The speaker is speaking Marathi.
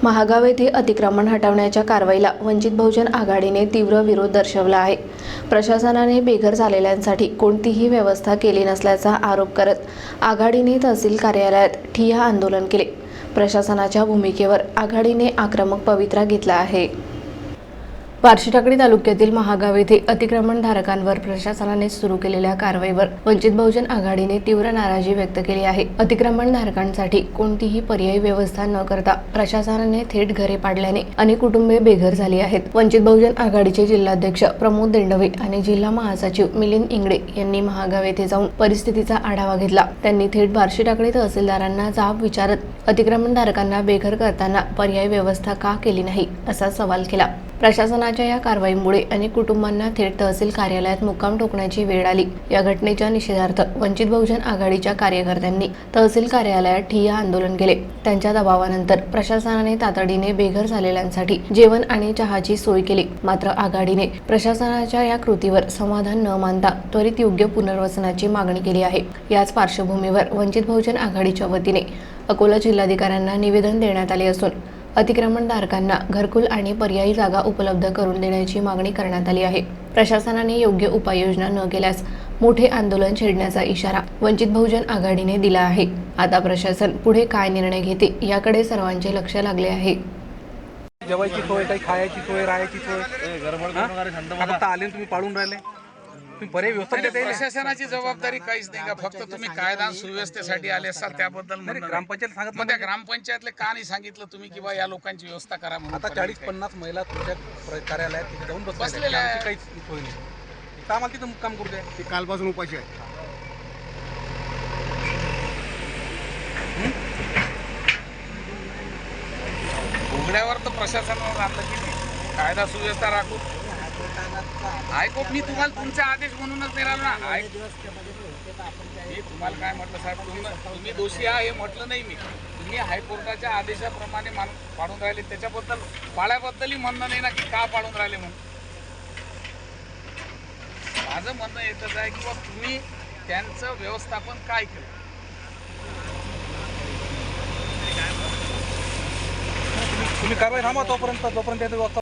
महागाव येथे अतिक्रमण हटवण्याच्या कारवाईला वंचित बहुजन आघाडीने तीव्र विरोध दर्शवला आहे। प्रशासनाने बेघर झालेल्यांसाठी कोणतीही व्यवस्था केली नसल्याचा आरोप करत आघाडीने तहसील कार्यालयात ठिय्या आंदोलन केले। प्रशासनाच्या भूमिकेवर आघाडीने आक्रमक पवित्रा घेतला आहे। बार्शीटाकळी तालुक्यातील महागाव येथे अतिक्रमणधारकांवर प्रशासनाने सुरू केलेल्या कारवाईवर वंचित बहुजन आघाडीने तीव्र नाराजी व्यक्त केली आहे। अतिक्रमणधारकांसाठी कोणतीही पर्यायी व्यवस्था न करता प्रशासनाने थेट घरे पाडल्याने अनेक कुटुंबे बेघर झाली आहेत। वंचित बहुजन आघाडीचे जिल्हाध्यक्ष प्रमोद देंडवे आणि जिल्हा महासचिव मिलिंद इंगळे यांनी महागाव येथे जाऊन परिस्थितीचा आढावा घेतला। त्यांनी थेट बार्शीटाकळी तहसीलदारांना जाब विचारत अतिक्रमणधारकांना बेघर करताना पर्यायी व्यवस्था का केली नाही असा सवाल केला। प्रशासनाच्या या कारवाईमुळे अनेक कुटुंबांना थेट तहसील कार्यालयात मुक्काम ठोकण्याची वेळ आली। या घटनेच्या निषेधार्थ वंचित बहुजन आघाडीच्या कार्यकर्त्यांनी तहसील कार्यालयात ठिय्या आंदोलन केले। त्यांच्या दबावानंतर प्रशासनाने तातडीने बेघर झालेल्यांसाठी जेवण आणि चहाची सोय केली। मात्र आघाडीने प्रशासनाच्या या कृतीवर समाधान न मानता त्वरित योग्य पुनर्वसनाची मागणी केली आहे। याच पार्श्वभूमीवर वंचित बहुजन आघाडीच्या वतीने अकोला जिल्हाधिकाऱ्यांना निवेदन देण्यात आले असून अतिक्रमणधारकांना घरकुल आणि पर्यायी जागा उपलब्ध करून देण्याची मागणी करण्यात आली आहे। प्रशासनाने योग्य उपाययोजना न केल्यास मोठे आंदोलन छेडण्याचा इशारा वंचित बहुजन आघाडीने दिला आहे। आता प्रशासन पुढे काय निर्णय घेते याकडे सर्वांचे लक्ष लागले आहे। जेवायची सोय, काही खायची सोय, राहायची सोय, फक्त आले तुम्ही पाडून राहिले, तुम्ही पर्याय व्यवस्था देता येईल। प्रशासनाची जबाबदारी काहीच नाही का? फक्त तुम्ही कायदा सुव्यवस्थेसाठी आले असाल त्याबद्दल ग्रामपंचायत सांगत मग त्या ग्रामपंचायतले का नाही सांगितलं तुम्ही की बा या लोकांची व्यवस्था करा म्हणून? आता 40-50 महिला तुमच्या कार्यालयात तिथे जाऊन बसलेल्या आहेत। काहीच सोय नाही, तर आम्हाला तिथं मुक्काम करू द्या। ते कालपासून उपाशी आहे। उघड्यावर तर प्रशासनावर आणलं की नाही, कायदा सुव्यवस्था राखून ऐको, मी तुम्हाला तुमचे आदेश म्हणूनच नाही राहिलो ना। मी तुम्हाला काय म्हटलं साहेब, तुम्ही दोषी आहे हे म्हटलं नाही मी। तुम्ही हायकोर्टाच्या आदेशाप्रमाणे पाडून राहिले, त्याच्याबद्दल पाळ्याबद्दलही म्हणणं नाही ना की का पाडून राहिले म्हणून। माझं म्हणणं एकच आहे की तुम्ही त्यांचं व्यवस्थापन काय केलं। तुम्ही कारवाई थांबा तोपर्यंत